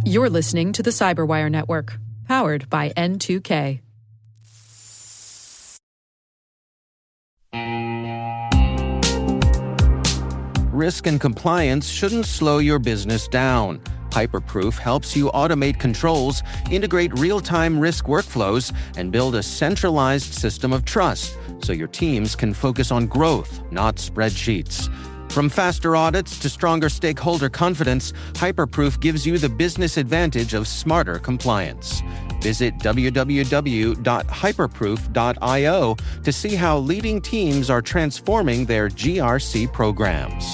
You're listening to the Cyberwire Network, powered by N2K. Risk and compliance shouldn't slow your business down. Hyperproof helps you automate controls, integrate real-time risk workflows, and build a centralized system of trust so your teams can focus on growth, not spreadsheets. From faster audits to stronger stakeholder confidence, Hyperproof gives you the business advantage of smarter compliance. Visit www.hyperproof.io to see how leading teams are transforming their GRC programs.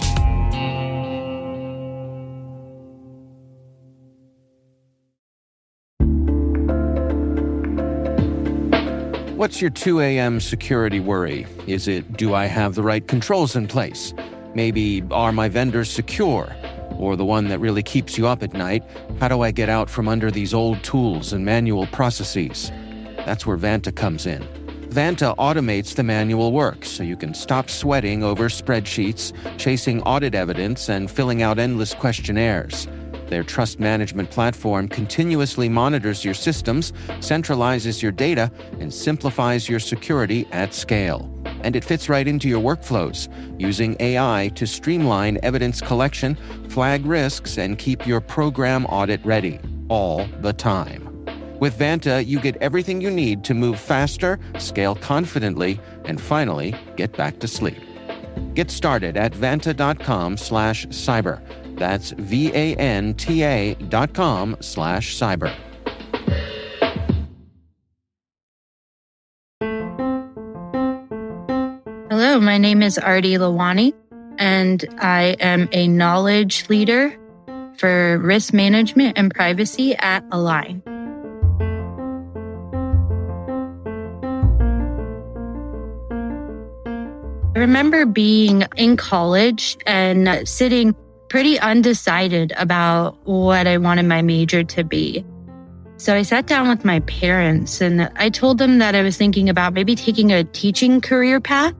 What's your 2 a.m. security worry? Is it, do I have the right controls in place? Maybe, are my vendors secure? Or the one that really keeps you up at night, how do I get out from under these old tools and manual processes? That's where Vanta comes in. Vanta automates the manual work so you can stop sweating over spreadsheets, chasing audit evidence, and filling out endless questionnaires. Their trust management platform continuously monitors your systems, centralizes your data, and simplifies your security at scale. And it fits right into your workflows, using AI to streamline evidence collection, flag risks, and keep your program audit ready, all the time. With Vanta, you get everything you need to move faster, scale confidently, and finally, get back to sleep. Get started at vanta.com/cyber. That's VANTA.com/cyber. Hello, my name is Arti Lalwani, and I am a knowledge leader for risk management and privacy at A-LIGN. I remember being in college and sitting pretty undecided about what I wanted my major to be. So I sat down with my parents and I told them that I was thinking about maybe taking a teaching career path.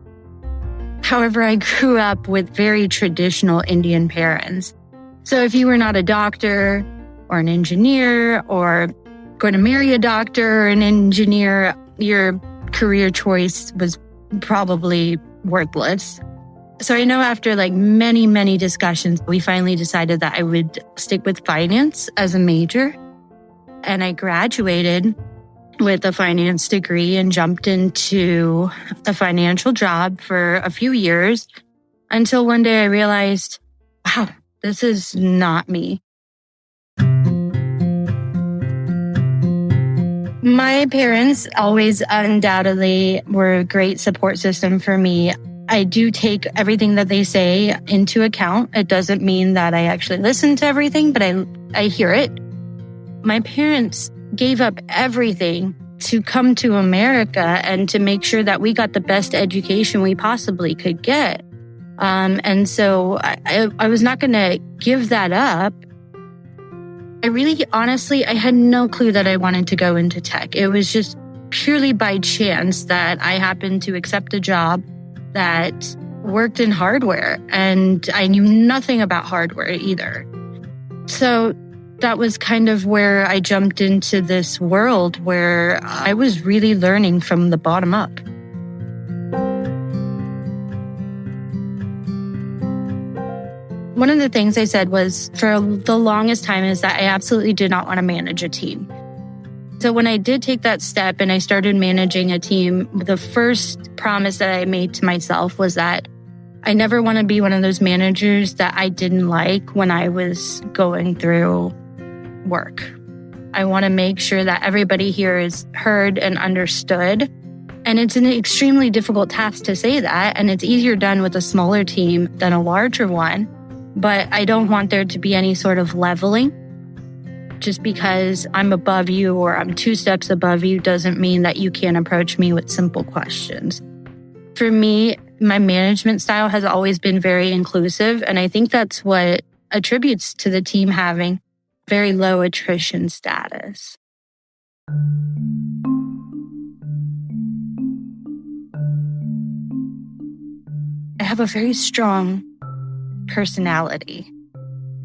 However, I grew up with very traditional Indian parents. So if you were not a doctor or an engineer or going to marry a doctor or an engineer, your career choice was probably worthless. So I know after many discussions, we finally decided that I would stick with finance as a major. And I graduated with a finance degree and jumped into a financial job for a few years until one day I realized, wow, this is not me. My parents always undoubtedly were a great support system for me. I do take everything that they say into account. It doesn't mean that I actually listen to everything, but I hear it. My parents gave up everything to come to America and to make sure that we got the best education we possibly could get. And so I was not going to give that up. I really, honestly, I had no clue that I wanted to go into tech. It was just purely by chance that I happened to accept a job that worked in hardware, and I knew nothing about hardware either. So that was kind of where I jumped into this world where I was really learning from the bottom up. One of the things I said was for the longest time is that I absolutely did not want to manage a team. So when I did take that step and I started managing a team, the first promise that I made to myself was that I never want to be one of those managers that I didn't like when I was going through work. I want to make sure that everybody here is heard and understood. And it's an extremely difficult task to say that. And it's easier done with a smaller team than a larger one. But I don't want there to be any sort of leveling. Just because I'm above you or I'm 2 steps above you doesn't mean that you can't approach me with simple questions. For me, my management style has always been very inclusive, and I think that's what attributes to the team having very low attrition status. I have a very strong personality.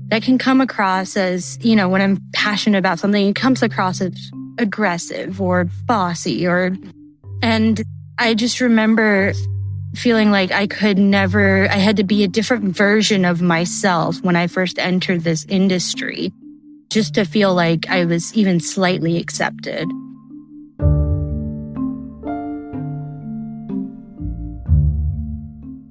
that can come across as, when I'm passionate about something, it comes across as aggressive or bossy and I just remember feeling like I had to be a different version of myself when I first entered this industry, just to feel like I was even slightly accepted.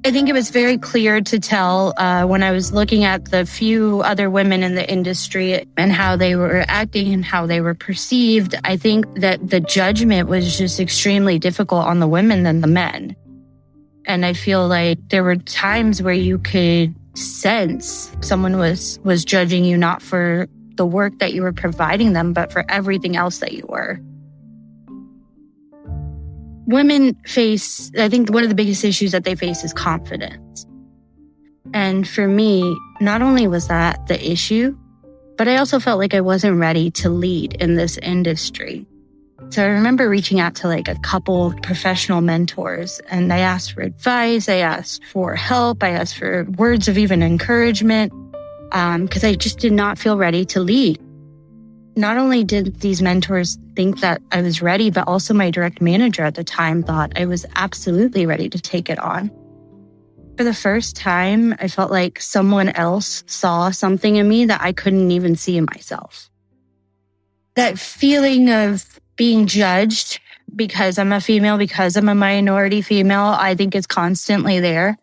I think it was very clear to tell when I was looking at the few other women in the industry and how they were acting and how they were perceived. I think that the judgment was just extremely difficult on the women than the men. And I feel like there were times where you could sense someone was judging you not for the work that you were providing them, but for everything else that you were. Women face, I think one of the biggest issues that they face is confidence. And for me, not only was that the issue, but I also felt like I wasn't ready to lead in this industry. So I remember reaching out to a couple professional mentors, and I asked for advice, I asked for help, I asked for words of even encouragement, because I just did not feel ready to lead. Not only did these mentors think that I was ready, but also my direct manager at the time thought I was absolutely ready to take it on. For the first time, I felt like someone else saw something in me that I couldn't even see in myself. That feeling of being judged because I'm a female, because I'm a minority female, I think is constantly there.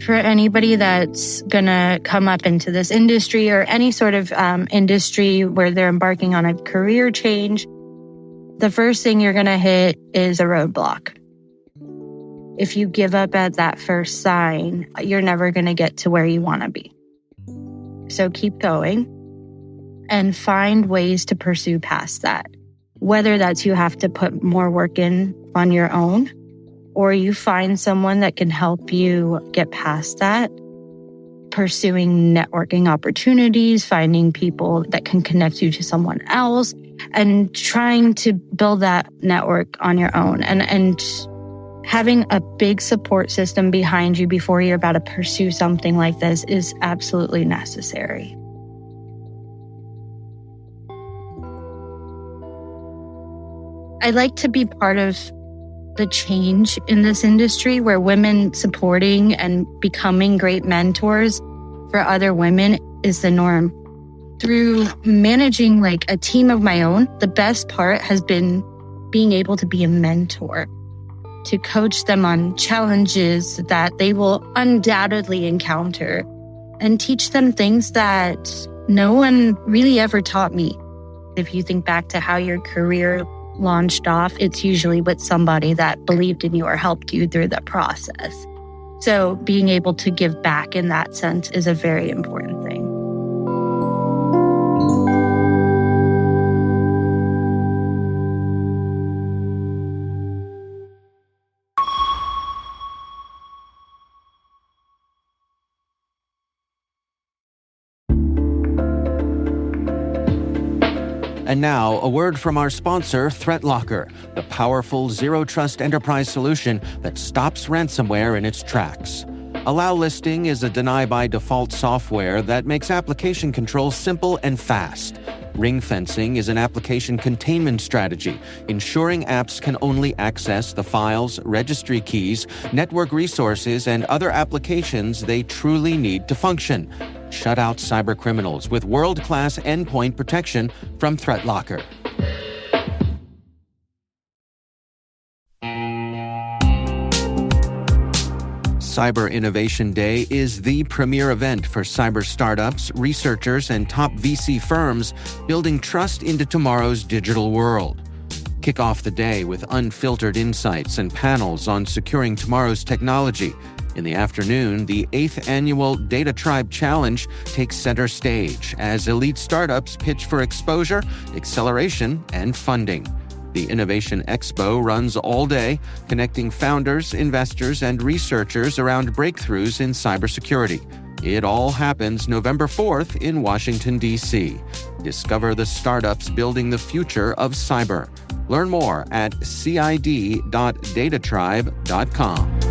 For anybody that's going to come up into this industry or any sort of industry where they're embarking on a career change, the first thing you're going to hit is a roadblock. If you give up at that first sign, you're never going to get to where you want to be. So keep going and find ways to pursue past that. Whether that's you have to put more work in on your own, or you find someone that can help you get past that, pursuing networking opportunities, finding people that can connect you to someone else, and trying to build that network on your own. And having a big support system behind you before you're about to pursue something like this is absolutely necessary. I'd like to be part of the change in this industry where women supporting and becoming great mentors for other women is the norm. Through managing a team of my own, the best part has been being able to be a mentor, to coach them on challenges that they will undoubtedly encounter and teach them things that no one really ever taught me. If you think back to how your career launched off, it's usually with somebody that believed in you or helped you through the process. So being able to give back in that sense is a very important thing. And now, a word from our sponsor, ThreatLocker, the powerful zero-trust enterprise solution that stops ransomware in its tracks. Allow Listing is a deny-by-default software that makes application control simple and fast. Ring fencing is an application containment strategy, ensuring apps can only access the files, registry keys, network resources, and other applications they truly need to function. Shut out cybercriminals with world-class endpoint protection from ThreatLocker. Cyber Innovation Day is the premier event for cyber startups, researchers, and top VC firms building trust into tomorrow's digital world. Kick off the day with unfiltered insights and panels on securing tomorrow's technology. In the afternoon, the 8th annual Data Tribe Challenge takes center stage as elite startups pitch for exposure, acceleration, and funding. The Innovation Expo runs all day, connecting founders, investors, and researchers around breakthroughs in cybersecurity. It all happens November 4th in Washington, D.C. Discover the startups building the future of cyber. Learn more at cid.datatribe.com.